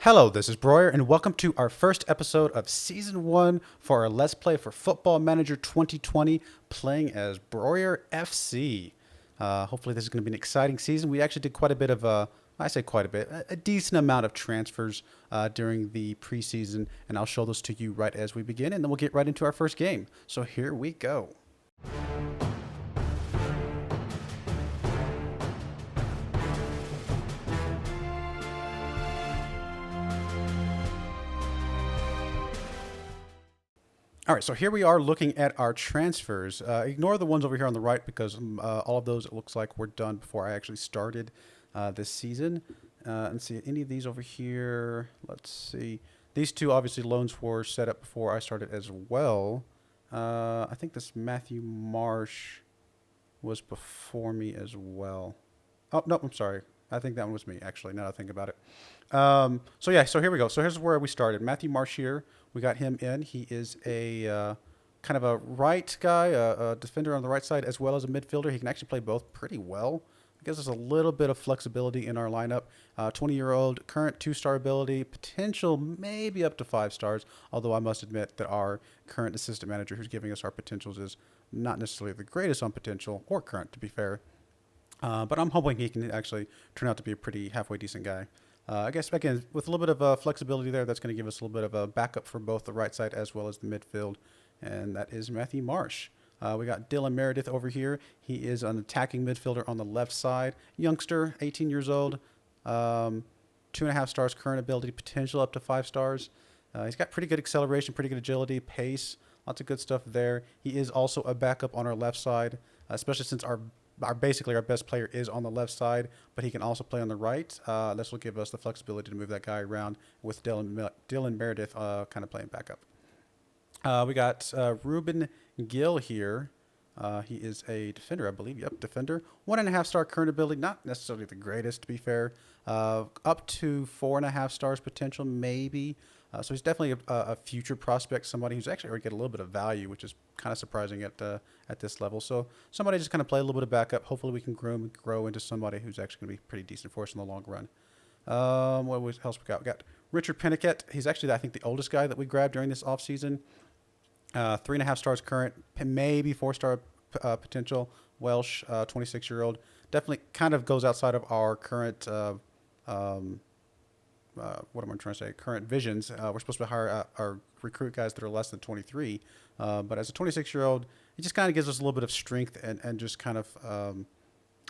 Hello, this is Broyar, and welcome to our first episode of Season 1 for our Let's Play for Football Manager 2020, playing as Broyar FC. Hopefully this is going to be an exciting season. We actually did quite a bit of, I say quite a bit, a decent amount of transfers during the preseason, and I'll show those to you right as we begin, and then we'll get right into our first game. So here we go. All right, so here we are looking at our transfers. Ignore the ones over here on the right because all of those, it looks like, were done before I actually started this season. And see, any of these over here, let's see. These two, obviously, loans were set up before I started as well. I think this Matthew Marsh was before me as well. Oh, no, I'm sorry. I think that one was me, actually, now that I think about it. So here we go. So here's where we started. Matthew Marsh here. We got him in. He is a kind of a right guy, a defender on the right side, as well as a midfielder. He can actually play both pretty well. It gives us a little bit of flexibility in our lineup. 20-year-old, current 2-star ability, potential maybe up to 5 stars, although I must admit that our current assistant manager who's giving us our potentials is not necessarily the greatest on potential, or current, to be fair. But I'm hoping he can actually turn out to be a pretty halfway decent guy. I guess, again, with a little bit of flexibility there, that's going to give us a little bit of a backup for both the right side as well as the midfield, and that is Matthew Marsh. We got Dylan Meredith over here. He is an attacking midfielder on the left side. Youngster, 18 years old, 2.5 stars current ability, potential up to 5 stars. He's got pretty good acceleration, pretty good agility, pace, lots of good stuff there. He is also a backup on our left side, especially since basically our best player is on the left side, but he can also play on the right. This will give us the flexibility to move that guy around with Dylan Meredith kind of playing backup. We got Reuben Gill here. He is a defender, I believe. Yep, defender. 1.5 star current ability, not necessarily the greatest, to be fair. Up to 4.5 stars potential, maybe. So he's definitely a future prospect, somebody who's actually already get a little bit of value, which is kind of surprising at this level. So somebody just kind of play a little bit of backup. Hopefully we can grow into somebody who's actually going to be pretty decent for us in the long run. What else we got? We got Richard Piniket. He's actually, I think, the oldest guy that we grabbed during this offseason. 3.5 stars current, maybe 4-star potential. Welsh, 26-year-old. Definitely kind of goes outside of our current what am I trying to say? Current visions. We're supposed to hire our recruit guys that are less than 23. But as a 26-year-old, it just kind of gives us a little bit of strength and just kind of, I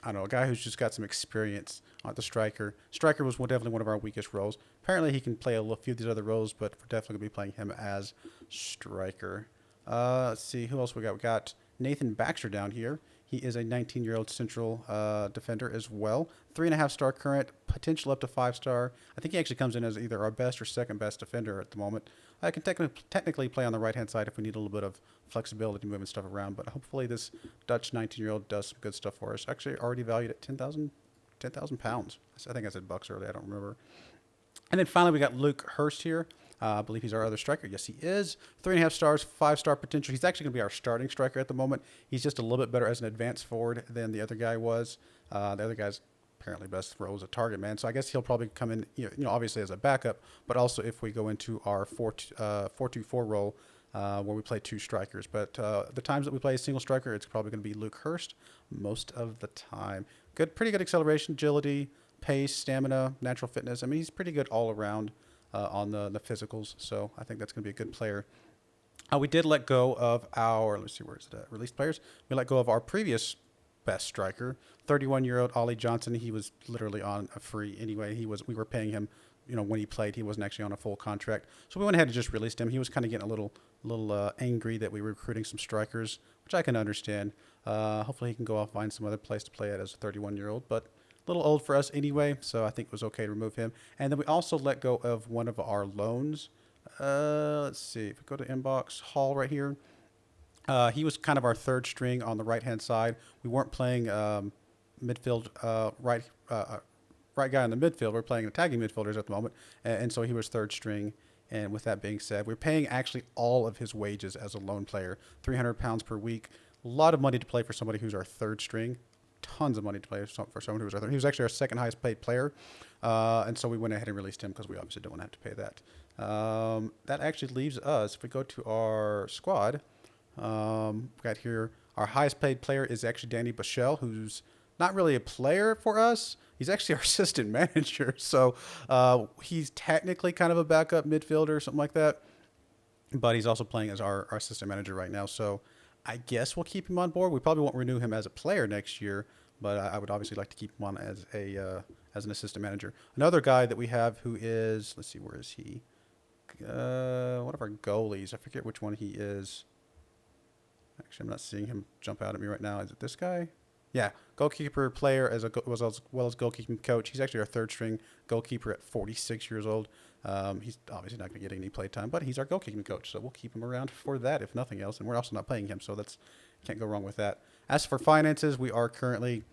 don't know, a guy who's just got some experience on the striker. Striker was definitely one of our weakest roles. Apparently he can play a few of these other roles, but we're definitely going to be playing him as striker. Let's see, who else we got? We got Nathan Baxter down here. He is a 19-year-old central defender as well. 3.5 star current, potential up to 5 star. I think he actually comes in as either our best or second best defender at the moment. I can technically play on the right-hand side if we need a little bit of flexibility moving stuff around, but hopefully this Dutch 19-year-old does some good stuff for us. Actually already valued at 10,000 pounds. I think I said bucks earlier, I don't remember. And then finally we got Luke Hurst here. I believe he's our other striker. Yes, he is. 3.5 stars, 5-star potential. He's actually going to be our starting striker at the moment. He's just a little bit better as an advanced forward than the other guy was. The other guy's apparently best role is a target man. So I guess he'll probably come in, obviously as a backup, but also if we go into our 4-2-4 role where we play 2 strikers. But the times that we play a single striker, it's probably going to be Luke Hurst most of the time. Pretty good acceleration, agility, pace, stamina, natural fitness. I mean, he's pretty good all around. On the physicals, so I think that's going to be a good player. We did let go of our, let's see, where is it at? Released players. We let go of our previous best striker, 31-year-old Ollie Johnson. He was literally on a free anyway. We were paying him, when he played. He wasn't actually on a full contract, so we went ahead and just released him. He was kind of getting a little angry that we were recruiting some strikers, which I can understand. Hopefully he can go off and find some other place to play at as a 31-year-old, but little old for us anyway, so I think it was okay to remove him. And then we also let go of one of our loans. Let's see, if we go to inbox, Hall right here. He was kind of our third string on the right-hand side. We weren't playing midfield, right guy in the midfield. We're playing attacking midfielders at the moment, and so he was third string. And with that being said, we're paying actually all of his wages as a loan player, 300 pounds per week. A lot of money to play for somebody who's our third string. tons of money to play for someone who was he was actually our second highest paid player, and so we went ahead and released him because we obviously don't want to have to pay that. That actually leaves us, if we go to our squad, we got here, our highest paid player is actually Danny Bichelle, who's not really a player for us. He's actually our assistant manager. So he's technically kind of a backup midfielder or something like that. But he's also playing as our assistant manager right now. So I guess we'll keep him on board. We probably won't renew him as a player next year, but I would obviously like to keep him on as an assistant manager. Another guy that we have who is, let's see, where is he? One of our goalies. I forget which one he is. Actually, I'm not seeing him jump out at me right now. Is it this guy? Yeah, goalkeeper player as well as goalkeeping coach. He's actually our third string goalkeeper at 46 years old. He's obviously not going to get any play time, but he's our goalkeeping coach, so we'll keep him around for that, if nothing else. And we're also not paying him, so that's can't go wrong with that. As for finances, we are currently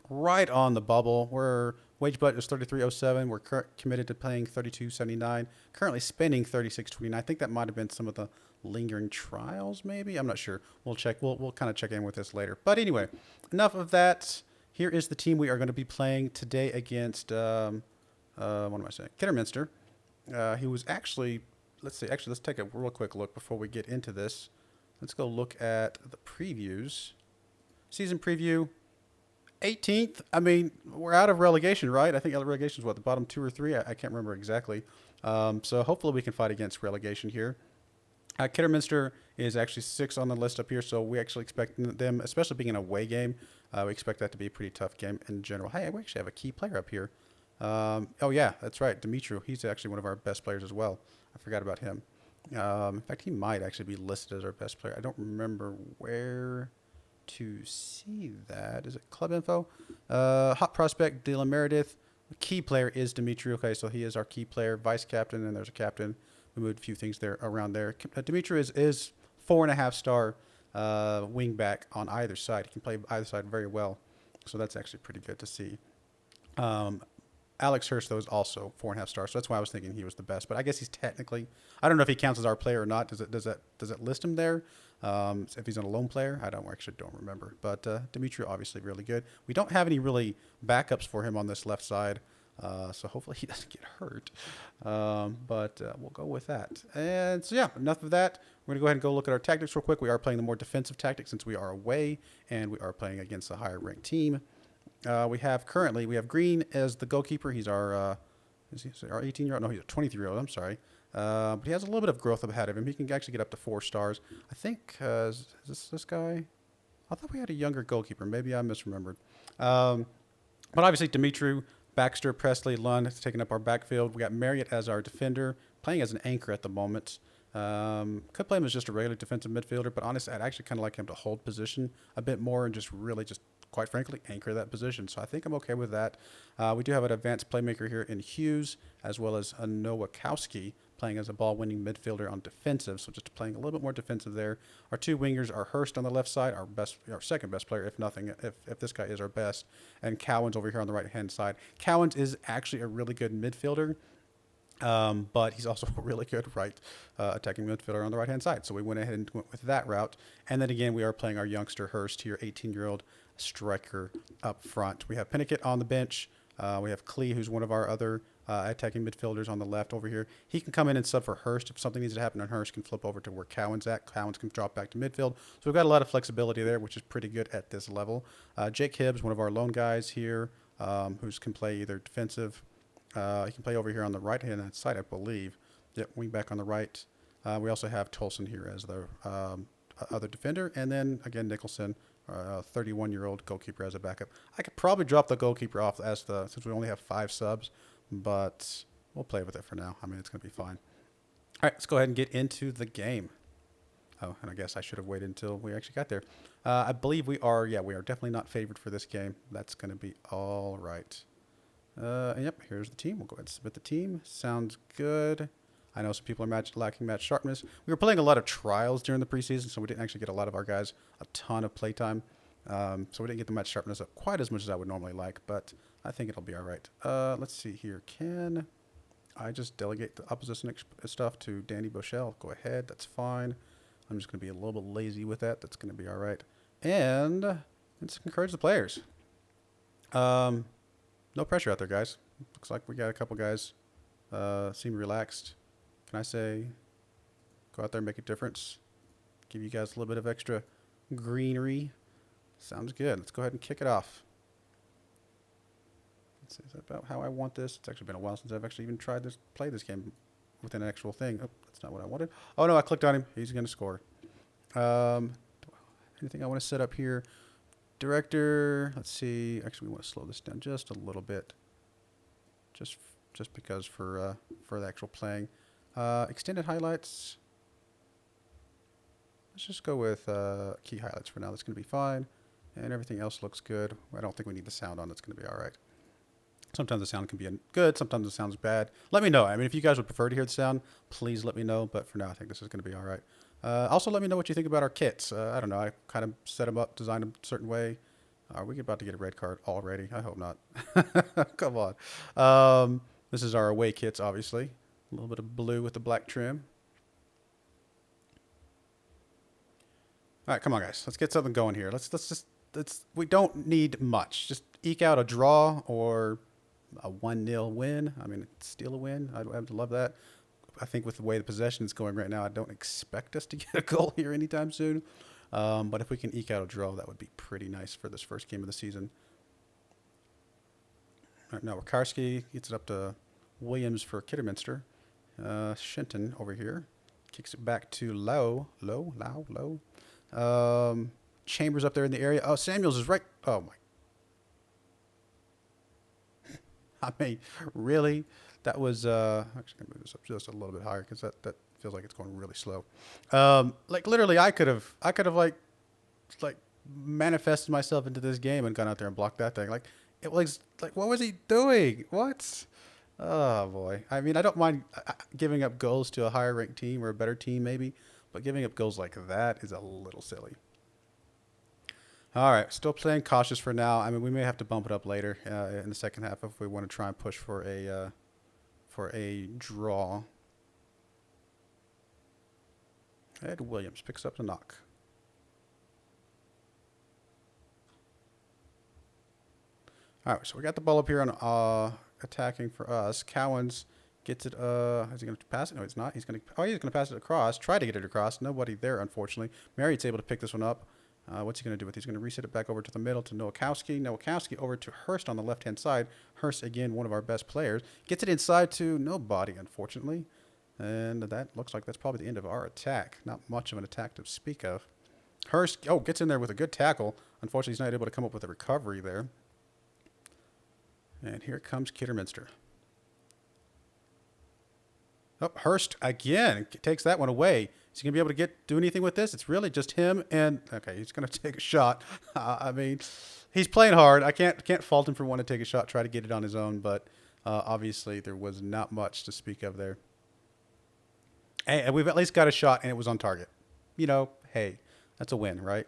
right on the bubble. We're wage budget is 3307. We're committed to paying 3279. Currently spending 3629. I think that might have been some of the lingering trials, maybe. I'm not sure. We'll check. We'll kind of check in with this later. But anyway, enough of that. Here is the team we are going to be playing today against. What am I saying? Kidderminster. He was actually. Let's see. Actually, let's take a real quick look before we get into this. Let's go look at the previews. Season preview. 18th. I mean, we're out of relegation, right? I think relegation is what, the bottom 2 or 3. I can't remember exactly. So hopefully we can fight against relegation here. Kidderminster is actually 6 on the list up here, so we actually expect them, especially being an away game, we expect that to be a pretty tough game in general. Hey, we actually have a key player up here. Oh, yeah, that's right, Dimitru. He's actually one of our best players as well. I forgot about him. In fact, he might actually be listed as our best player. I don't remember where to see that. Is it club info? Hot prospect, Dylan Meredith. The key player is Dimitri. Okay, so he is our key player, vice captain, and there's a captain. We moved a few things there around there. Dimitri is 4.5 star wing back on either side. He can play either side very well, so that's actually pretty good to see. Alex Hurst, though, is also 4.5 stars, so that's why I was thinking he was the best. But I guess he's technically, I don't know if he counts as our player or not. Does it list him there? If he's a lone player, I actually don't remember. But Dimitri, obviously really good. We don't have any really backups for him on this left side. So hopefully he doesn't get hurt. But we'll go with that. And so, yeah, enough of that. We're going to go ahead and go look at our tactics real quick. We are playing the more defensive tactics since we are away, and we are playing against a higher ranked team. We have Green as the goalkeeper. He's our, is he our 18-year-old? No, he's a 23-year-old. I'm sorry. But he has a little bit of growth ahead of him. He can actually get up to 4 stars. I think, is this guy? I thought we had a younger goalkeeper. Maybe I misremembered. But obviously, Dimitru, Baxter, Presley, Lund has taken up our backfield. We got Marriott as our defender, playing as an anchor at the moment. Could play him as just a regular defensive midfielder, but honestly, I'd actually kind of like him to hold position a bit more and just really quite frankly, anchor that position. So I think I'm okay with that. We do have an advanced playmaker here in Hughes, as well as a Nowakowski playing as a ball-winning midfielder on defensive. So just playing a little bit more defensive there. Our 2 wingers are Hurst on the left side, our second best player, if this guy is our best, and Cowens over here on the right-hand side. Cowens is actually a really good midfielder. But he's also a really good attacking midfielder on the right-hand side. So we went ahead and went with that route. And then again, we are playing our youngster Hurst here, 18-year-old striker up front. We have Piniket on the bench. We have Klee, who's one of our other attacking midfielders on the left over here. He can come in and sub for Hurst. If something needs to happen, and Hurst can flip over to where Cowens at. Cowens can drop back to midfield. So we've got a lot of flexibility there, which is pretty good at this level. Jake Hibbs, one of our lone guys here, who can play either defensive. He can play over here on the right-hand side, I believe. Yep, wing back on the right. We also have Tolson here as the other defender. And then, again, Nicholson, 31-year-old goalkeeper as a backup. I could probably drop the goalkeeper off since we only have 5 subs, but we'll play with it for now. I mean, it's going to be fine. All right, let's go ahead and get into the game. Oh, and I guess I should have waited until we actually got there. I believe we are definitely not favored for this game. That's going to be all right. Yep, here's the team. We'll go ahead and submit the team. Sounds good. I know some people are lacking match sharpness. We were playing a lot of trials during the preseason, so we didn't actually get a lot of our guys a ton of play time. So we didn't get the match sharpness up quite as much as I would normally like, but I think it'll be all right. Let's see here. Can I just delegate the opposition stuff to Danny Bichelle? Go ahead. That's fine. I'm just going to be a little bit lazy with that. That's going to be all right. And let's encourage the players. No pressure out there, guys. Looks like we got a couple guys seem relaxed. Can I say, go out there and make a difference? Give you guys a little bit of extra greenery. Sounds good. Let's go ahead and kick it off. Let's see, is that about how I want this? It's actually been a while since I've actually even tried to play this game with an actual thing. Oh, that's not what I wanted. Oh, no, I clicked on him. He's going to score. Anything I want to set up here? Director, let's see. Actually, we want to slow this down just a little bit. Just because for the actual playing. Extended highlights. Let's just go with key highlights for now. That's going to be fine. And everything else looks good. I don't think we need the sound on. That's going to be all right. Sometimes the sound can be good. Sometimes the sound's bad. Let me know. I mean, if you guys would prefer to hear the sound, please let me know. But for now, I think this is going to be all right. Also, let me know what you think about our kits. I don't know. I kind of set them up, designed them a certain way. Are we about to get a red card already? I hope not. Come on. This is our away kits, obviously. A little bit of blue with the black trim. All right, come on, guys. Let's get something going here. We don't need much. Just eke out a draw or a 1-0 win. I mean, steal a win. I'd love that. I think with the way the possession is going right now, I don't expect us to get a goal here anytime soon. But if we can eke out a draw, that would be pretty nice for this first game of the season. All right, now Wakarski gets it up to Williams for Kidderminster. Shenton over here kicks it back to Low. Chambers up there in the area. Oh, Samuels is right. Oh, my. I mean, really? That was, actually going to move this up just a little bit higher because that feels like it's going really slow. Like literally I could have like manifested myself into this game and gone out there and blocked that thing. Like it was like, what was he doing? What? Oh boy. I mean, I don't mind giving up goals to a higher ranked team or a better team maybe, but giving up goals like that is a little silly. All right, still playing cautious for now. I mean, we may have to bump it up later in the second half if we want to try and push for a draw. Ed Williams picks up the knock. All right, so we got the ball up here on attacking for us. Cowens gets it. Is he going to pass it? No, he's not. He's going to pass it across. Try to get it across. Nobody there, unfortunately. Marriott's able to pick this one up. What's he going to do with it? He's going to reset it back over to the middle to Nowakowski. Nowakowski over to Hurst on the left-hand side. Hurst, again, one of our best players. Gets it inside to nobody, unfortunately. And that looks like that's probably the end of our attack. Not much of an attack to speak of. Hurst, gets in there with a good tackle. Unfortunately, he's not able to come up with a recovery there. And here comes Kidderminster. Oh, Hurst again takes that one away. Is he going to be able to do anything with this? It's really just him and... Okay, he's going to take a shot. I mean, he's playing hard. I can't fault him for wanting to take a shot, try to get it on his own, but obviously there was not much to speak of there. And we've at least got a shot, and it was on target. You know, hey, that's a win, right?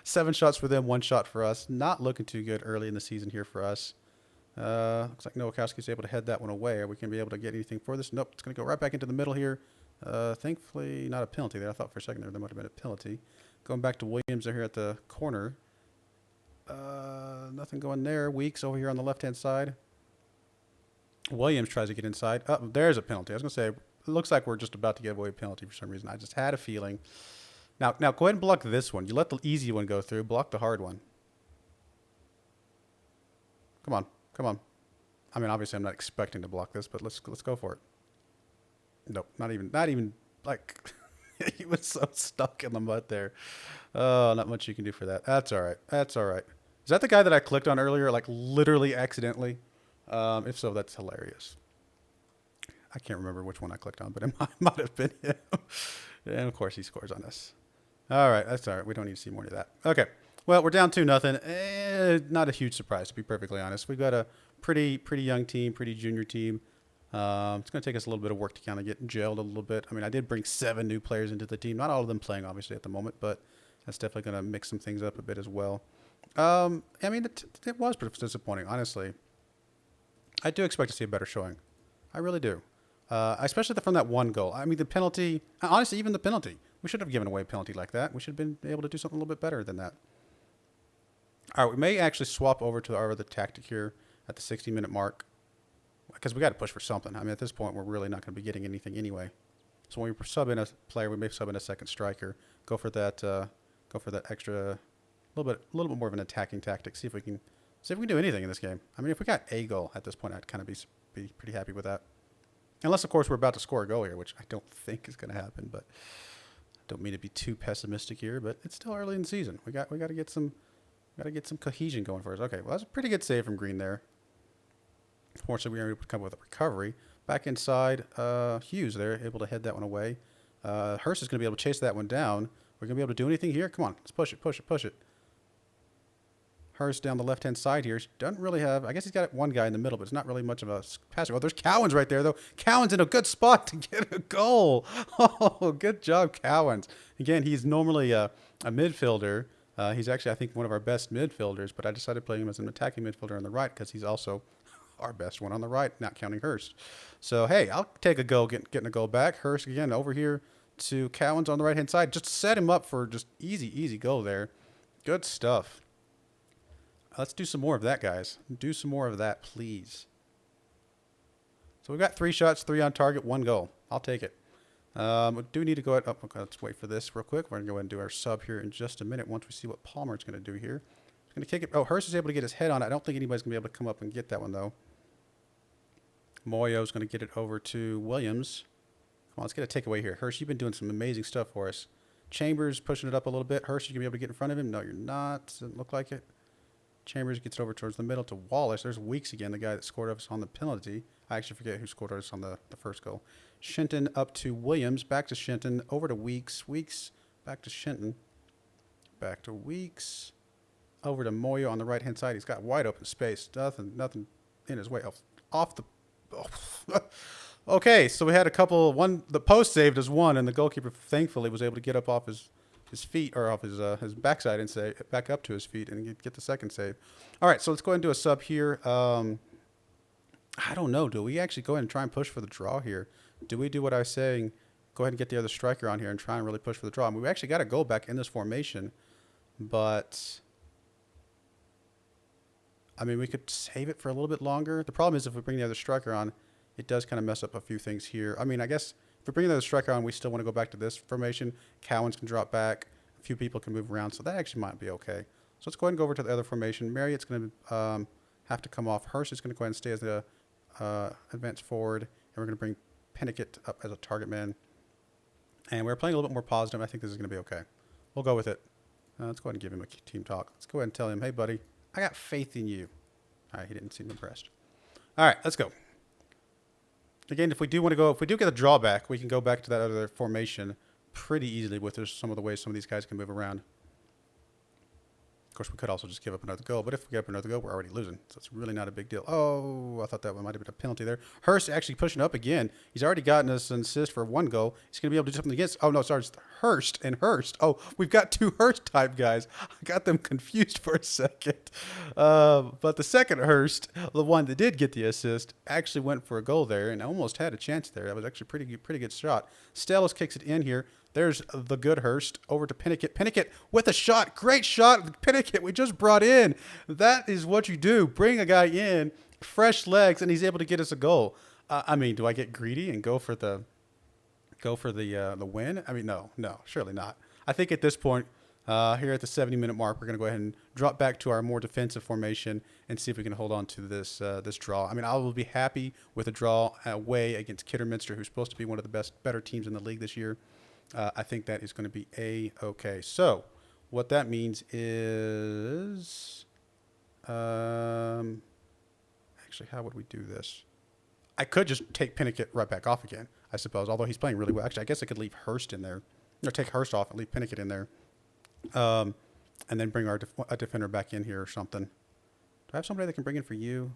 7 shots for them, 1 shot for us. Not looking too good early in the season here for us. Looks like Nowakowski's able to head that one away. Are we going to be able to get anything for this? Nope, it's going to go right back into the middle here. Thankfully, not a penalty there. I thought for a second there might have been a penalty. Going back to Williams here at the corner. Nothing going there. Weeks over here on the left-hand side. Williams tries to get inside. Oh, there's a penalty. I was going to say, it looks like we're just about to give away a penalty for some reason. I just had a feeling. Now go ahead and block this one. You let the easy one go through. Block the hard one. Come on. I mean, obviously, I'm not expecting to block this, but let's go for it. Nope, not even like he was so stuck in the mud there. Oh, not much you can do for that. That's all right. Is that the guy that I clicked on earlier, like literally accidentally? If so, that's hilarious. I can't remember which one I clicked on, but it might have been him. And of course, he scores on us. All right, that's all right. We don't need to see more of that. Okay. Well, we're down 2-0. Not a huge surprise, to be perfectly honest. We've got a pretty young team, pretty junior team. It's going to take us a little bit of work to kind of get jailed a little bit. I mean, I did bring 7 new players into the team. Not all of them playing, obviously, at the moment, but that's definitely going to mix some things up a bit as well. I mean, it was pretty disappointing, honestly. I do expect to see a better showing. I really do. Especially from that one goal. I mean, the penalty, honestly, even the penalty. We should have given away a penalty like that. We should have been able to do something a little bit better than that. All right, we may actually swap over to our other tactic here at the 60-minute mark because we got to push for something. I mean, at this point, we're really not going to be getting anything anyway. So when we sub in a player, we may sub in a second striker. Go for that extra, little bit more of an attacking tactic. See if we can do anything in this game. I mean, if we got a goal at this point, I'd kind of be pretty happy with that. Unless, of course, we're about to score a goal here, which I don't think is going to happen. But I don't mean to be too pessimistic here, but it's still early in the season. We got to get some cohesion going for us. Okay, well, that's a pretty good save from Green there. Fortunately, we were able to come up with a recovery. Back inside, Hughes there, able to head that one away. Hurst is going to be able to chase that one down. We're going to be able to do anything here? Come on, let's push it. Hurst down the left-hand side here. Doesn't really have, I guess he's got one guy in the middle, but it's not really much of a passer. Oh, there's Cowens right there, though. Cowens in a good spot to get a goal. Oh, good job, Cowens. Again, he's normally a midfielder. He's actually, I think, one of our best midfielders, but I decided to play him as an attacking midfielder on the right because he's also our best one on the right, not counting Hurst. So, hey, I'll take a go, getting a goal back. Hurst, again, over here to Cowens on the right-hand side. Just set him up for just easy goal there. Good stuff. Let's do some more of that, guys. Do some more of that, please. So we've got 3 shots, 3 on target, 1 goal. I'll take it. We do need to go ahead. Oh, okay, let's wait for this real quick. We're going to go ahead and do our sub here in just a minute once we see what Palmer's going to do here. He's going to kick it. Oh, Hurst is able to get his head on it. I don't think anybody's going to be able to come up and get that one, though. Moyo's going to get it over to Williams. Come on, let's get a takeaway here. Hurst, you've been doing some amazing stuff for us. Chambers pushing it up a little bit. Hurst, you going to be able to get in front of him? No, you're not. Doesn't look like it. Chambers gets it over towards the middle to Wallace. There's Weeks again, the guy that scored us on the penalty. I actually forget who scored us on the first goal. Shinton up to Williams. Back to Shinton. Over to Weeks. Weeks back to Shinton. Back to Weeks. Over to Moyo on the right-hand side. He's got wide open space. Nothing in his way. Off the... Oh. Okay, so we had a couple. One, the post saved us one, and the goalkeeper thankfully was able to get up off his feet, or off his backside, and say back up to his feet and get the second save. All right, so let's go ahead and do a sub here. I don't know. Do we actually go ahead and try and push for the draw here? Do we do what I was saying? Go ahead and get the other striker on here and try and really push for the draw. I mean, we actually got a goal back in this formation, but I mean, we could save it for a little bit longer. The problem is if we bring the other striker on, it does kind of mess up a few things here. I mean, I guess if we bring the other striker on, we still want to go back to this formation. Cowens can drop back. A few people can move around, so that actually might be okay. So let's go ahead and go over to the other formation. Marriott's going to have to come off. Hurst is going to go ahead and stay as the advance forward, and we're going to bring Piniket up as a target man. And we're playing a little bit more positive. I think this is going to be okay. We'll go with it. Let's go ahead and give him a team talk. Let's go ahead and tell him, hey, buddy, I got faith in you. All right, he didn't seem impressed. All right, let's go. Again, if we do get a drawback, we can go back to that other formation pretty easily with some of the ways some of these guys can move around. Of course, we could also just give up another goal, but if we give up another goal, we're already losing, so it's really not a big deal. Oh, I thought that might have been a penalty there. Hurst actually pushing up again. He's already gotten us an assist for 1 goal. He's going to be able to do something against. Oh, no, sorry, it's Hurst and Hurst. Oh, we've got 2 Hurst-type guys. I got them confused for a second. But the second Hurst, the one that did get the assist, actually went for a goal there and almost had a chance there. That was actually a pretty good shot. Stellis kicks it in here. There's the good Hurst over to Piniket. Piniket with a shot. Great shot. Piniket we just brought in. That is what you do. Bring a guy in, fresh legs, and he's able to get us a goal. I mean, do I get greedy and go for the win? I mean, no, surely not. I think at this point, here at the 70-minute mark, we're going to go ahead and drop back to our more defensive formation and see if we can hold on to this draw. I mean, I will be happy with a draw away against Kidderminster, who's supposed to be one of the better teams in the league this year. I think that is going to be A-okay. So what that means is, actually, how would we do this? I could just take Piniket right back off again, I suppose, although he's playing really well. Actually, I guess I could leave Hurst in there, or take Hurst off and leave Piniket in there, and then bring a defender back in here or something. Do I have somebody that can bring in for you?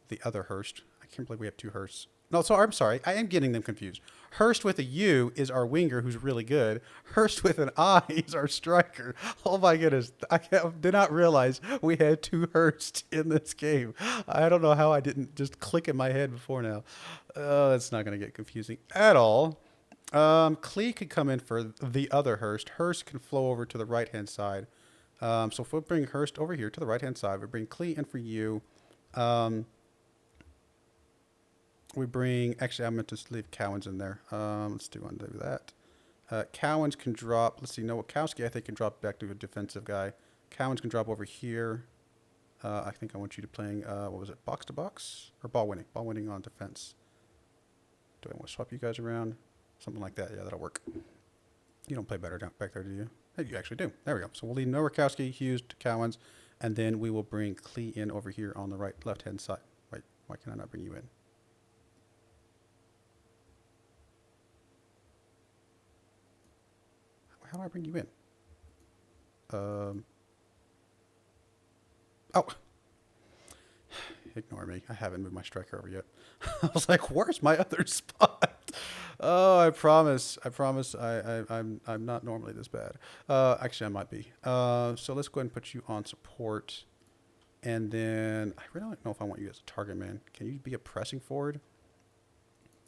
The other Hurst. I can't believe we have 2 Hursts. No, so I'm sorry. I am getting them confused. Hurst with a U is our winger who's really good. Hurst with an I is our striker. Oh, my goodness. I did not realize we had 2 Hursts in this game. I don't know how I didn't just click in my head before now. That's not going to get confusing at all. Clee could come in for the other Hurst. Hurst can flow over to the right-hand side. So if we bring Hurst over here to the right-hand side, we bring Clee in for you. We bring, actually, I meant to leave Cowens in there. Let's undo that. Cowens can drop, let's see, Nowakowski, I think, can drop back to a defensive guy. Cowens can drop over here. I think I want you to playing, what was it, box to box? Or ball winning? Ball winning on defense. Do I want to swap you guys around? Something like that. Yeah, that'll work. You don't play better down back there, do you? Hey, you actually do. There we go. So we'll leave Nowakowski, Hughes, to Cowens, and then we will bring Clee in over here on the left-hand side. Wait, why can I not bring you in? How do I bring you in? Oh. Ignore me. I haven't moved my striker over yet. I was like, where's my other spot? Oh, I promise. I'm not normally this bad. Actually, I might be. So let's go ahead and put you on support. And then I really don't know if I want you as a target man. Can you be a pressing forward?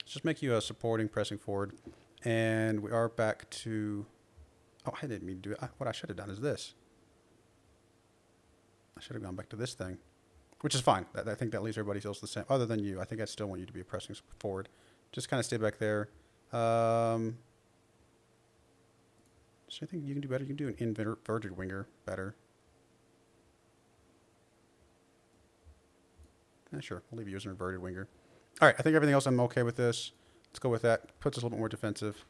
Let's just make you a supporting pressing forward. And we are back to... Oh, I didn't mean to do it. What I should have done is this. I should have gone back to this thing, which is fine. I think that leaves everybody else the same, other than you. I think I still want you to be a pressing forward. Just kind of stay back there. Is there anything you can do better? You can do an inverted winger better. Yeah, sure. We'll leave you as an inverted winger. All right. I think everything else I'm okay with this. Let's go with that. Puts us a little bit more defensive.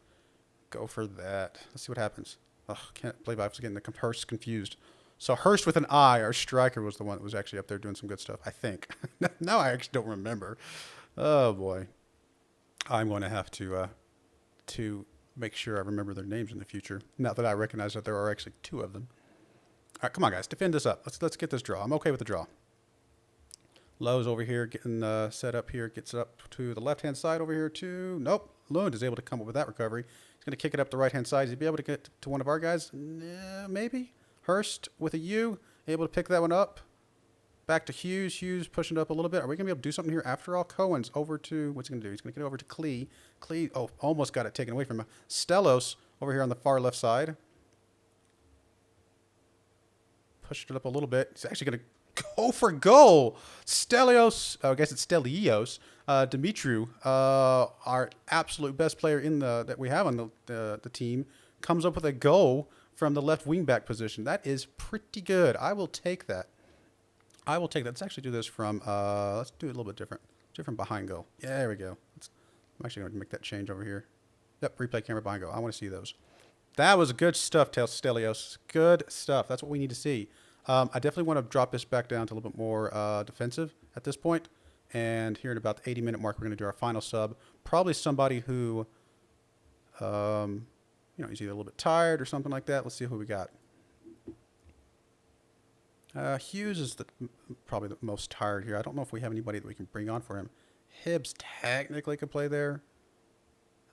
Go for that. Let's see what happens. Ugh, can't believe I was getting the Hurst confused. So Hurst with an I, our striker, was the one that was actually up there doing some good stuff, I think. Now I actually don't remember. Oh, boy. I'm going to have to make sure I remember their names in the future. Now that I recognize that there are actually two of them. All right, come on, guys. Defend this up. Let's get this draw. I'm okay with the draw. Lowe's over here getting set up here. Gets up to the left-hand side over here, too. Nope. Lund is able to come up with that recovery. He's going to kick it up the right-hand side. Is he be able to get to one of our guys? Maybe. Hurst with a U, able to pick that one up. Back to Hughes. Hughes pushing it up a little bit. Are we going to be able to do something here after all? Cohen's over to, what's he going to do? He's going to get over to Clee. Clee, oh, almost got it taken away from him. Stellos over here on the far left side. Pushed it up a little bit. He's actually going to go for goal. Stelios, I guess it's Stelios. Dimitru, our absolute best player in that we have on the team, comes up with a goal from the left wing back position. That is pretty good. I will take that. I will take that. Let's actually do this from, let's do it a little bit different. Different behind goal. Yeah, there we go. I'm actually going to make that change over here. Yep, replay camera behind goal. I want to see those. That was good stuff, Stelios. Good stuff. That's what we need to see. I definitely want to drop this back down to a little bit more defensive at this point. And here at about the 80-minute mark, we're going to do our final sub. Probably somebody who, you know, he's either a little bit tired or something like that. Let's see who we got. Hughes is probably the most tired here. I don't know if we have anybody that we can bring on for him. Hibbs technically could play there.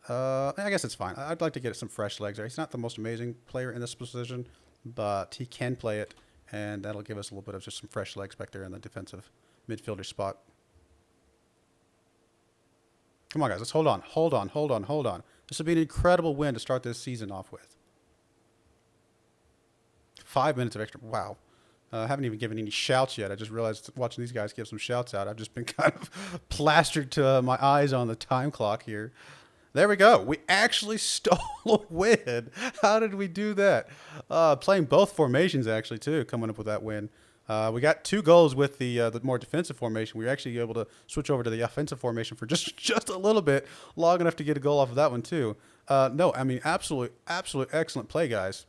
I guess it's fine. I'd like to get some fresh legs there. He's not the most amazing player in this position, but he can play it, and that'll give us a little bit of just some fresh legs back there in the defensive midfielder spot. Come on, guys. Let's hold on. This would be an incredible win to start this season off with. 5 minutes of extra. Wow. I haven't even given any shouts yet. I just realized watching these guys give some shouts out, I've just been kind of plastered to my eyes on the time clock here. There we go. We actually stole a win. How did we do that? Playing both formations, actually, too, coming up with that win. We got 2 goals with the more defensive formation. We were actually able to switch over to the offensive formation for just a little bit, long enough to get a goal off of that one, too. No, I mean, absolute excellent play, guys.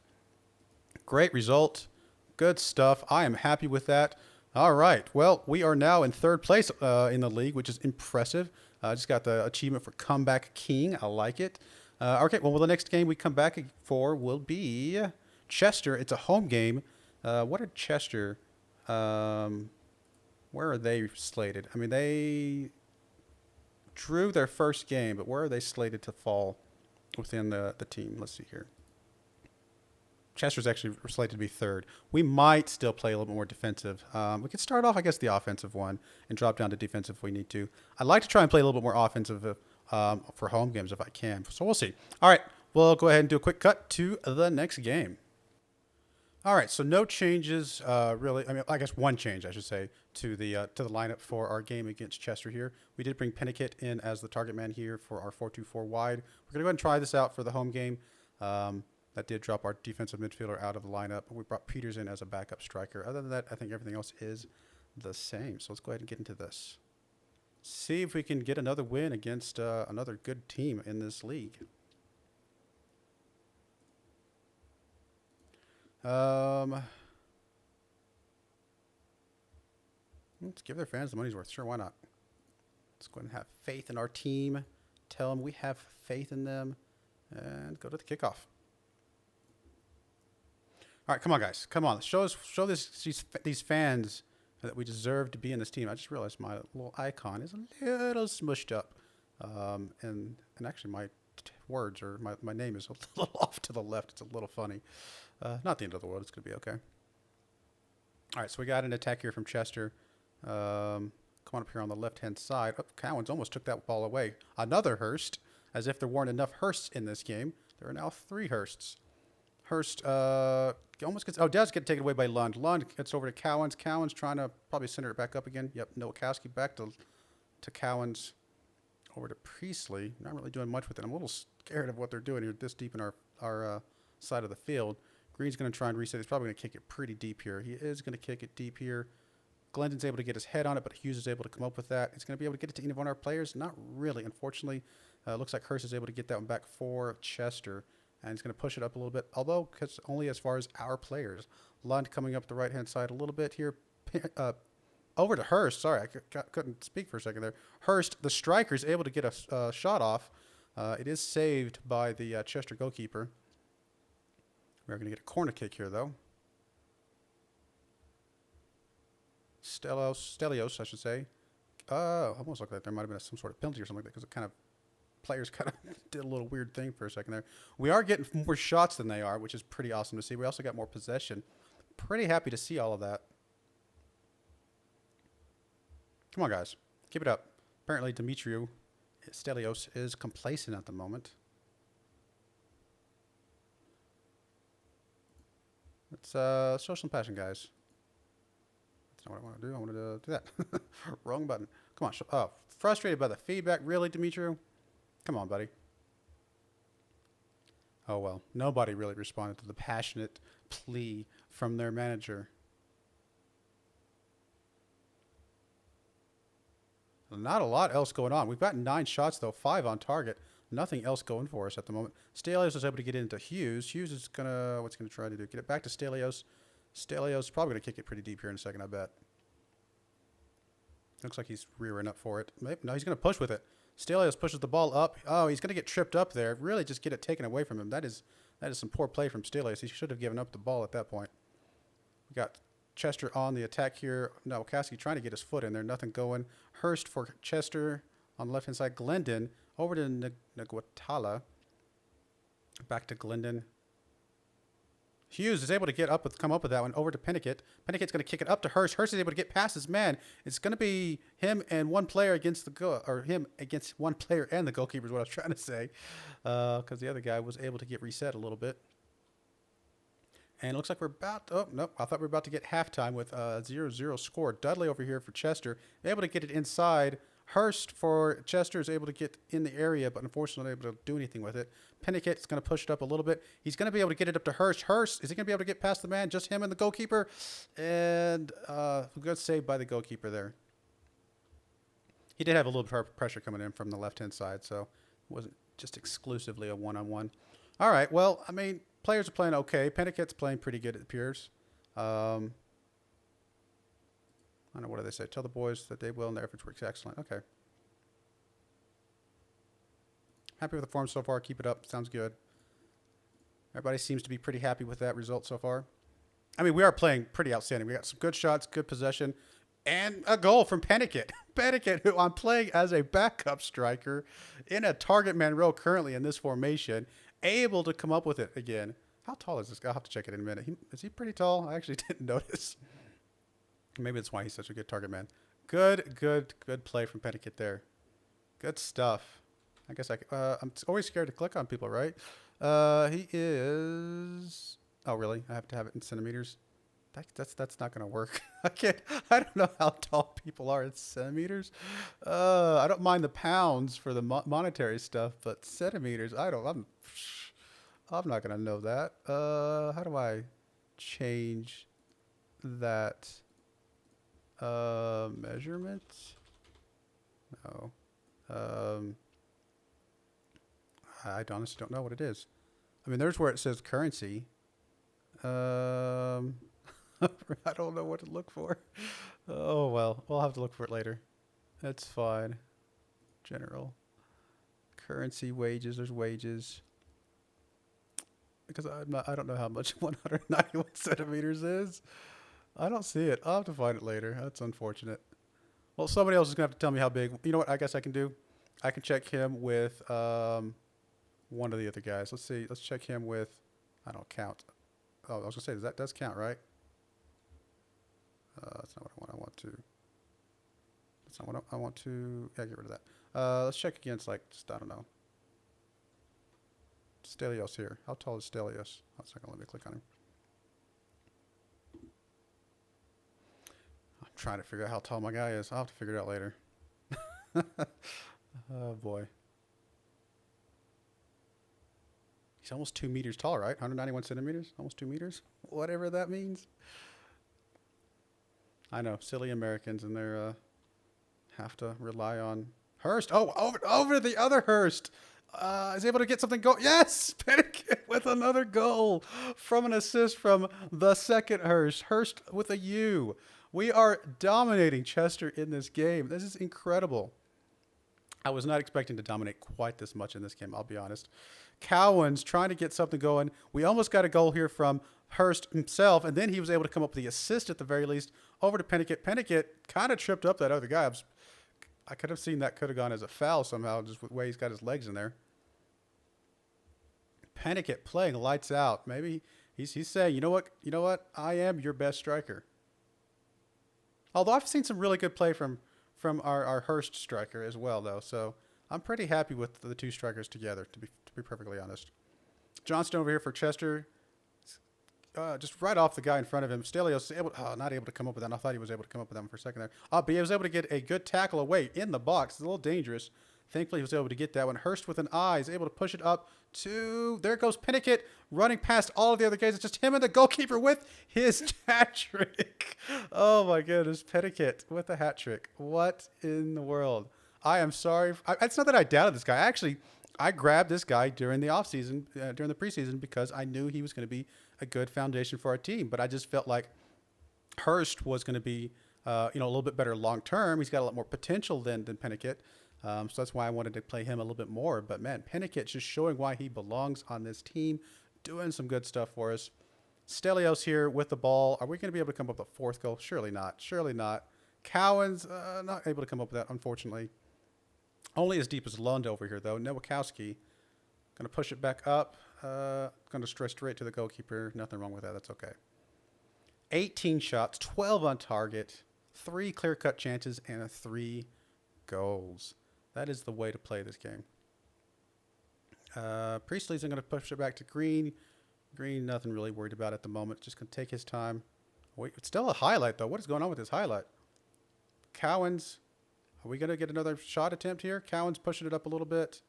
Great result. Good stuff. I am happy with that. All right. Well, we are now in 3rd place in the league, which is impressive. Just got the achievement for Comeback King. I like it. Okay, well, the next game we come back for will be Chester. It's a home game. What did Chester... where are they slated? I mean, they drew their first game, but where are they slated to fall within the team? Let's see here. Chester's actually slated to be 3rd. We might still play a little bit more defensive. We could start off, I guess, the offensive one and drop down to defensive if we need to. I'd like to try and play a little bit more offensive for home games if I can. So we'll see. All right, we'll go ahead and do a quick cut to the next game. All right, so no changes really. I mean, I guess one change I should say to the lineup for our game against Chester here. We did bring Piniket in as the target man here for our 4-2-4 wide. We're gonna go ahead and try this out for the home game. That did drop our defensive midfielder out of the lineup. We brought Peters in as a backup striker. Other than that, I think everything else is the same. So let's go ahead and get into this. See if we can get another win against another good team in this league. Let's give their fans the money's worth. Sure, why not? Let's go ahead and have faith in our team. Tell them we have faith in them. And go to the kickoff. All right, come on, guys. Come on. Show these fans that we deserve to be in this team. I just realized my little icon is a little smushed up. And actually my words or my name is a little off to the left. It's a little funny. Not the end of the world. It's going to be okay. All right, so we got an attack here from Chester. Come on up here on the left-hand side. Oh, Cowan's almost took that ball away. Another Hurst, as if there weren't enough Hursts in this game. There are now 3 Hursts. Hurst almost gets... Oh, does get taken away by Lund. Lund gets over to Cowans. Cowans trying to probably center it back up again. Yep, Nowakowski back to Cowans. Over to Priestley. Not really doing much with it. I'm a little scared of what they're doing here this deep in our side of the field. Green's going to try and reset. He's probably going to kick it pretty deep here. He is going to kick it deep here. Glendon's able to get his head on it, but Hughes is able to come up with that. He's going to be able to get it to any of our players. Not really, unfortunately. Looks like Hurst is able to get that one back for Chester. And he's going to push it up a little bit, although it's only as far as our players. Lund coming up the right-hand side a little bit here. Over to Hurst. Sorry, I couldn't speak for a second there. Hurst, the striker, is able to get a shot off. It is saved by the Chester goalkeeper. We're going to get a corner kick here, though. Stelios, I should say. Almost looked like there might have been some sort of penalty or something like that because it kind of... Players kind of did a little weird thing for a second there. We are getting more shots than they are, which is pretty awesome to see. We also got more possession. Pretty happy to see all of that. Come on, guys. Keep it up. Apparently, Demetriou Stelios is complacent at the moment. Let's show some passion, guys. That's not what I want to do. I wanted to do that. Wrong button. Come on. Oh, frustrated by the feedback. Really, Demetriou? Come on, buddy. Oh, well. Nobody really responded to the passionate plea from their manager. Not a lot else going on. We've got 9 shots, though. 5 on target. Nothing else going for us at the moment. Stelios is able to get into Hughes. Hughes is going to... What's going to try to do? Get it back to Stelios. Stelios is probably going to kick it pretty deep here in a second, I bet. Looks like he's rearing up for it. Maybe, no, he's going to push with it. Stelios pushes the ball up. Oh, he's going to get tripped up there. Really just get it taken away from him. That is some poor play from Stelios. He should have given up the ball at that point. We got Chester on the attack here. No, Caskey trying to get his foot in there. Nothing going. Hurst for Chester on the left-hand side. Glendon over to Naguatala. Back to Glendon. Hughes is able to come up with that one over to Piniket. Piniket's going to kick it up to Hurst. Hurst is able to get past his man. It's going to be him and one player against him against one player and the goalkeeper is what I was trying to say, because the other guy was able to get reset a little bit. And it looks like we're about... Oh, no. I thought we were about to get halftime with a 0-0 score. Dudley over here for Chester. Able to get it inside. Hurst for Chester is able to get in the area, but unfortunately not able to do anything with it. Piniket is going to push it up a little bit. He's going to be able to get it up to Hurst. Hurst, is he going to be able to get past the man? Just him and the goalkeeper. And good save by the goalkeeper there. He did have a little pressure coming in from the left-hand side, so it wasn't just exclusively a one-on-one. All right, well, I mean... Players are playing okay. Piniket's playing pretty good, it appears. I don't know, what do they say? Tell the boys that they will and their efforts were excellent. Okay. Happy with the form so far. Keep it up. Sounds good. Everybody seems to be pretty happy with that result so far. I mean, we are playing pretty outstanding. We got some good shots, good possession, and a goal from Piniket. Piniket, who I'm playing as a backup striker in a target man role currently in this formation, able to come up with it again. How tall is this guy? I'll have to check it in a minute. Is he pretty tall? I actually didn't notice. Maybe that's why he's such a good target man. Good play from Piniket there. Good stuff. I guess I'm always scared to click on people, right? He is Oh, really? I have to have it in centimeters? That's not gonna work. I can't. I don't know how tall people are in centimeters. I don't mind the pounds for the monetary stuff, but centimeters, I don't. I'm not gonna know that. How do I change that measurement? No. Um, I honestly don't know what it is. I mean, there's where it says currency. Um, I don't know what to look for. Oh well, we'll have to look for it later. That's fine. General currency, wages. There's wages. Because I don't know how much 191 centimeters is. I don't see it. I'll have to find it later. That's unfortunate. Well, somebody else is gonna have to tell me how big. You know what? I guess I can do. I can check him with one of the other guys. Let's see. Let's check him with. I don't count. Oh, I was gonna say that does count, right? That's not what I want. I want to. That's not what I want to. Yeah, get rid of that. Let's check against like just I don't know. Stelios here. How tall is Stelios? One second. Let me click on him. I'm trying to figure out how tall my guy is. I'll have to figure it out later. Oh boy. He's almost 2 meters tall, right? 191 centimeters? Almost 2 meters? Whatever that means. I know, silly Americans, and they're have to rely on Hurst. Oh, over the other Hurst. Is able to get something going. Yes, Piniket with another goal from an assist from the second Hurst. Hurst with a U. We are dominating Chester in this game. This is incredible. I was not expecting to dominate quite this much in this game, I'll be honest. Cowan's trying to get something going. We almost got a goal here from Hurst himself, and then he was able to come up with the assist at the very least over to Piniket. Piniket kind of tripped up that other guy. I could have seen that could have gone as a foul somehow, just with the way he's got his legs in there. Piniket playing lights out. Maybe he's saying, you know what? I am your best striker. Although I've seen some really good play from our Hurst striker as well, though. So I'm pretty happy with the two strikers together, to be perfectly honest. Johnston over here for Chester. Just right off the guy in front of him. Stelios not able to come up with that. I thought he was able to come up with that for a second there. But he was able to get a good tackle away in the box. It's a little dangerous. Thankfully, he was able to get that one. Hurst with an eye is able to push it up to... There goes Piniket running past all of the other guys. It's just him and the goalkeeper with his hat trick. Oh, my goodness. Piniket with a hat trick. What in the world? I am sorry. It's not that I doubted this guy. Actually, I grabbed this guy during the offseason, during the preseason, because I knew he was going to be a good foundation for our team. But I just felt like Hurst was going to be a little bit better long term. He's got a lot more potential than Piniket. So that's why I wanted to play him a little bit more. But, man, Piniket just showing why he belongs on this team, doing some good stuff for us. Stelios here with the ball. Are we going to be able to come up with a fourth goal? Surely not. Surely not. Cowan's not able to come up with that, unfortunately. Only as deep as Lund over here, though. Nowakowski going to push it back up. Going to stress straight to the goalkeeper. Nothing wrong with that. That's okay. 18 shots, 12 on target, 3 clear-cut chances, and 3 goals. That is the way to play this game. Priestley's going to push it back to Green. Green, nothing really worried about at the moment. Just going to take his time. Wait, it's still a highlight, though. What is going on with this highlight? Cowan's. Are we going to get another shot attempt here? Cowan's pushing it up a little bit.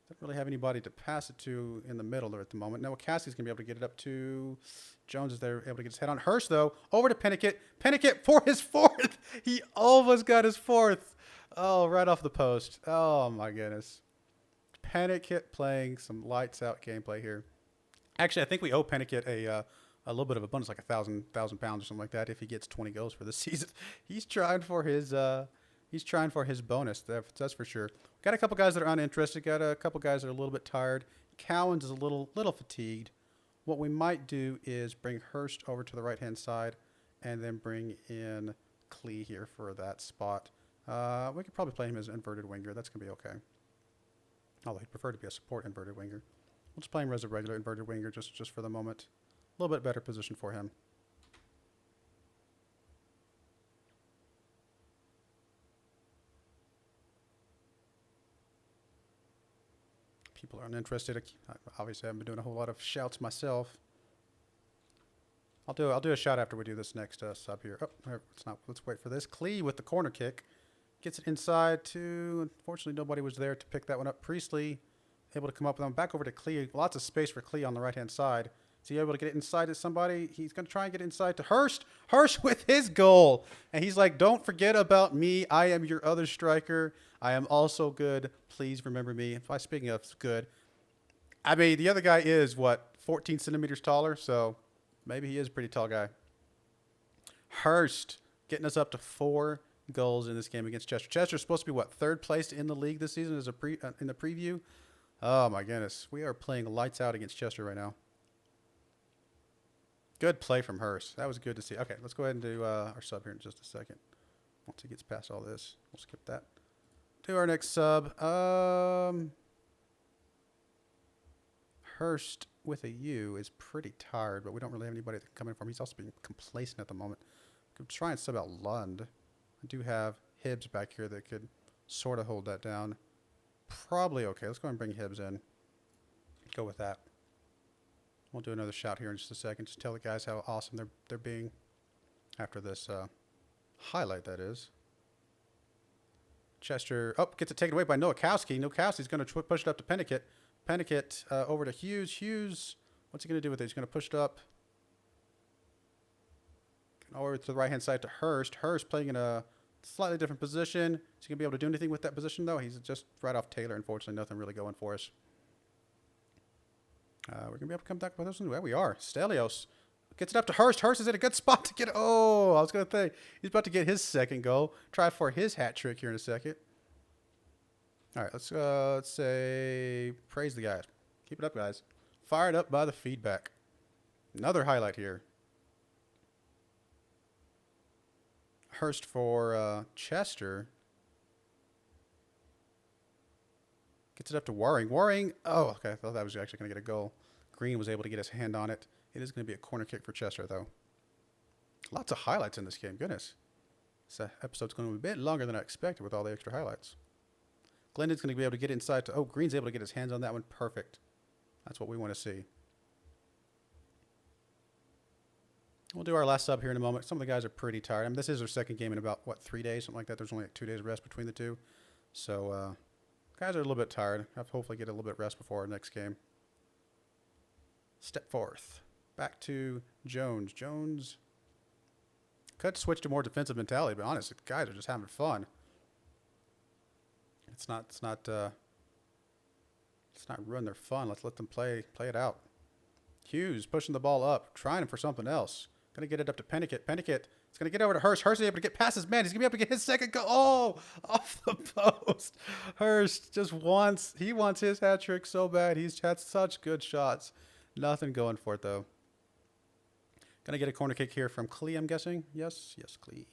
Doesn't really have anybody to pass it to in the middle there at the moment. Now, Cassie's going to be able to get it up to... Jones is there, able to get his head on. Hurst, though, over to Piniket. Piniket for his fourth. He almost got his fourth. Oh, right off the post. Oh, my goodness. Piniket playing some lights-out gameplay here. Actually, I think we owe Piniket a little bit of a bonus, like 1,000 pounds or something like that, if he gets 20 goals for the season. He's trying for his bonus. That's for sure. Got a couple guys that are uninterested. Got a couple guys that are a little bit tired. Cowan's is a little fatigued. What we might do is bring Hurst over to the right-hand side and then bring in Klee here for that spot. We could probably play him as an inverted winger. That's going to be okay. Although he'd prefer to be a support inverted winger. We'll just play him as a regular inverted winger just for the moment. A little bit better position for him. People are uninterested. Obviously, I haven't been doing a whole lot of shouts myself. I'll do a shot after we do this next sub here. Oh, it's not. Let's wait for this. Klee with the corner kick. Gets it inside to, unfortunately, nobody was there to pick that one up. Priestley able to come up with them. Back over to Klee. Lots of space for Klee on the right-hand side. Is he able to get it inside to somebody? He's going to try and get it inside to Hurst. Hurst with his goal. And he's like, don't forget about me. I am your other striker. I am also good. Please remember me. Speaking of good, I mean, the other guy is, what, 14 centimeters taller? So maybe he is a pretty tall guy. Hurst getting us up to 4 goals in this game against Chester. Chester's supposed to be, what, 3rd place in the league this season as in the preview? Oh, my goodness. We are playing lights out against Chester right now. Good play from Hurst. That was good to see. Okay, let's go ahead and do our sub here in just a second. Once he gets past all this, we'll skip that. Do our next sub. Hurst with a U is pretty tired, but we don't really have anybody that can come in for him. He's also being complacent at the moment. Could try and sub out Lund. I do have Hibbs back here that could sort of hold that down. Probably okay. Let's go ahead and bring Hibbs in. Go with that. We'll do another shout here in just a second. Just tell the guys how awesome they're being after this highlight, that is. Chester, gets it taken away by Nowakowski. Nowakowski's going to push it up to Piniket. Piniket over to Hughes. Hughes, what's he going to do with it? He's going to push it up over to the right-hand side to Hurst. Hurst playing in a slightly different position. Is he going to be able to do anything with that position, though? He's just right off Taylor. Unfortunately, nothing really going for us. We're going to be able to come back with this one. There we are. Stelios gets it up to Hurst. Hurst is in a good spot to get it. Oh, I was going to say, he's about to get his second goal. Try for his hat trick here in a second. All right, let's say praise the guys. Keep it up, guys. Fired up by the feedback. Another highlight here. Hurst for Chester. Gets it up to Waring. Waring. Oh, okay. I thought that was actually going to get a goal. Green was able to get his hand on it. It is going to be a corner kick for Chester, though. Lots of highlights in this game. Goodness. This episode's going to be a bit longer than I expected with all the extra highlights. Glendon's going to be able to get inside to... Oh, Green's able to get his hands on that one. Perfect. That's what we want to see. We'll do our last sub here in a moment. Some of the guys are pretty tired. I mean, this is their second game in about, what, 3 days? Something like that. There's only like 2 days of rest between the two. So, guys are a little bit tired. Have to hopefully get a little bit of rest before our next game. Step forth. Back to Jones. Jones could switch to more defensive mentality, but honestly, the guys are just having fun. It's not ruin their fun. Let's let them play it out. Hughes pushing the ball up, trying for something else. Gonna get it up to Piniket. Piniket is gonna get over to Hurst. Hurst is able to get past his man. He's gonna be able to get his second goal. Oh, off the post. Hurst just wants his hat trick so bad. He's had such good shots. Nothing going for it though. Gonna get a corner kick here from Klee, I'm guessing. Yes, Klee.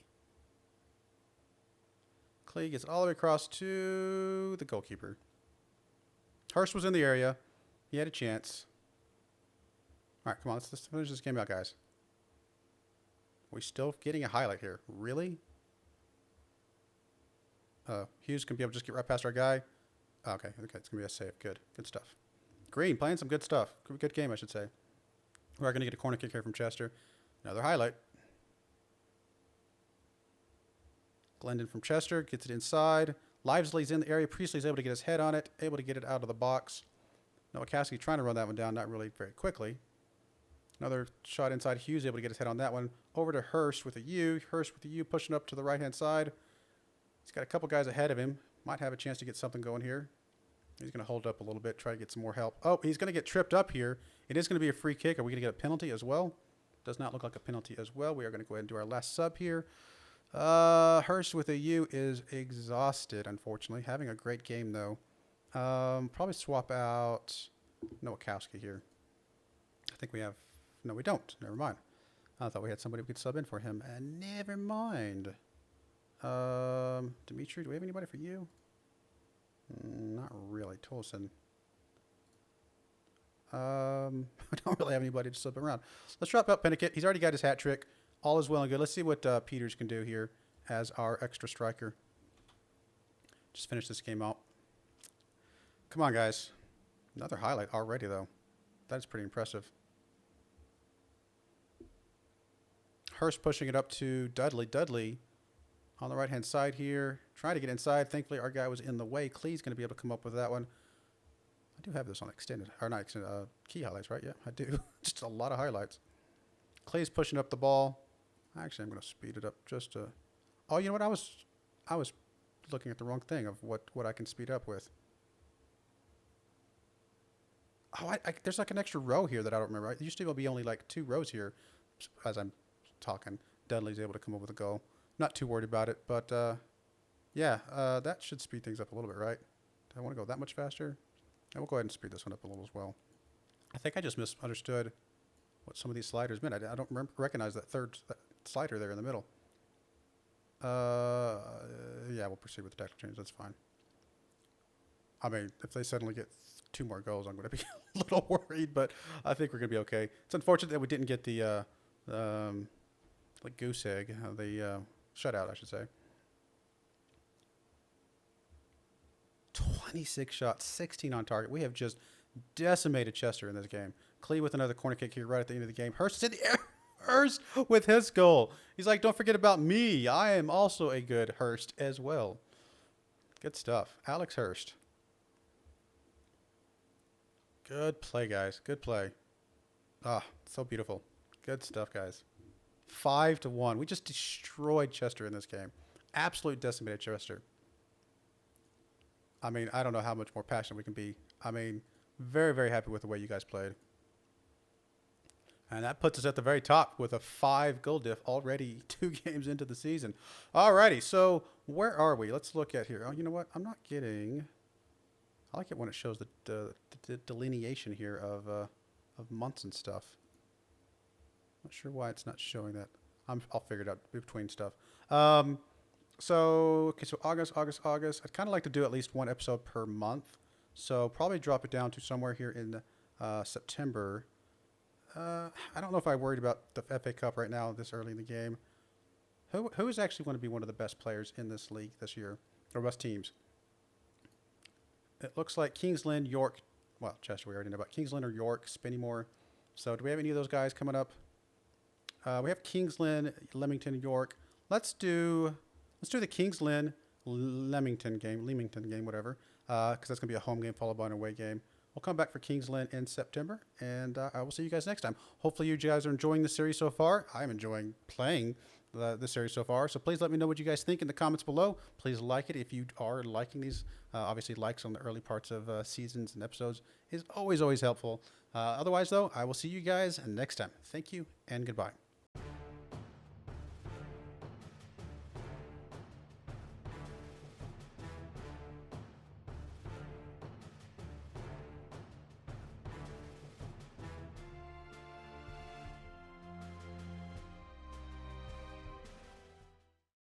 Klee gets all the way across to the goalkeeper. Hurst was in the area. He had a chance. All right, come on. Let's finish this game out, guys. We're still getting a highlight here. Really? Hughes can be able to just get right past our guy. Okay, it's going to be a save. Good stuff. Green playing some good stuff. Good game, I should say. We are going to get a corner kick here from Chester. Another highlight. Glendon from Chester gets it inside. Livesley's in the area. Priestley's able to get his head on it. Able to get it out of the box. Nowakowski trying to run that one down. Not really very quickly. Another shot inside. Hughes able to get his head on that one. Over to Hurst with a U. Hurst with the U pushing up to the right-hand side. He's got a couple guys ahead of him. Might have a chance to get something going here. He's going to hold up a little bit, try to get some more help. Oh, he's going to get tripped up here. It is going to be a free kick. Are we going to get a penalty as well? Does not look like a penalty as well. We are going to go ahead and do our last sub here. Hurst with a U is exhausted, unfortunately. Having a great game, though. Probably swap out Nowakowski here. I think we have... No, we don't. Never mind. I thought we had somebody we could sub in for him. Never mind. Dimitri, do we have anybody for you? Not really. Tolson. I don't really have anybody to sub around. Let's drop out Piniket. He's already got his hat trick. All is well and good. Let's see what Peters can do here as our extra striker. Just finish this game out. Come on, guys. Another highlight already, though. That is pretty impressive. Hurst pushing it up to Dudley. Dudley on the right-hand side here, trying to get inside. Thankfully, our guy was in the way. Clee's going to be able to come up with that one. I do have this on extended, or not extended, key highlights, right? Yeah, I do. Just a lot of highlights. Clee's pushing up the ball. Actually, I'm going to speed it up just to... Oh, you know what? I was looking at the wrong thing of what I can speed up with. Oh, there's like an extra row here that I don't remember. It used to be only like 2 rows here. As I'm talking, Dudley's able to come up with a goal. Not too worried about it, but yeah, that should speed things up a little bit, right? Do I want to go that much faster? I will go ahead and speed this one up a little as well. I think I just misunderstood what some of these sliders meant. I don't recognize that third slider there in the middle. Yeah, we'll proceed with the tactical change. That's fine. I mean, if they suddenly get 2 more goals, I'm going to be a little worried, but I think we're going to be okay. It's unfortunate that we didn't get the like goose egg, the shutout, I should say. 26 shots, 16 on target. We have just decimated Chester in this game. Clee with another corner kick here right at the end of the game. Hurst is in the air. Hurst with his goal. He's like, don't forget about me. I am also a good Hurst as well. Good stuff. Alex Hurst. Good play, guys. Good play. Ah, so beautiful. Good stuff, guys. 5-1. We just destroyed Chester in this game. Absolute decimated Chester. I mean, I don't know how much more passionate we can be. I mean, very, very happy with the way you guys played. And that puts us at the very top with a 5-goal diff already 2 games into the season. Alrighty, so where are we? Let's look at here. Oh, you know what? I'm not getting... I like it when it shows the delineation here of months and stuff. Not sure why it's not showing that. I'll figure it out between stuff. So August. I'd kind of like to do at least 1 episode per month. So probably drop it down to somewhere here in September. I don't know if I worried about the FA Cup right now this early in the game. Who is actually going to be one of the best players in this league this year, or best teams? It looks like Kings Lynn, York. Well, Chester we already know about. Kings Lynn or York, Spinnymore. So do we have any of those guys coming up? We have Kings Lynn, Leamington, York. Let's do the Kings Lynn, Leamington game, whatever. Because that's going to be a home game followed by an away game. We'll come back for Kings Lynn in September, and I will see you guys next time. Hopefully you guys are enjoying the series so far. I'm enjoying playing the series so far, so please let me know what you guys think in the comments below. Please like it if you are liking these. Obviously, likes on the early parts of seasons and episodes is always helpful. Otherwise, though, I will see you guys next time. Thank you, and goodbye.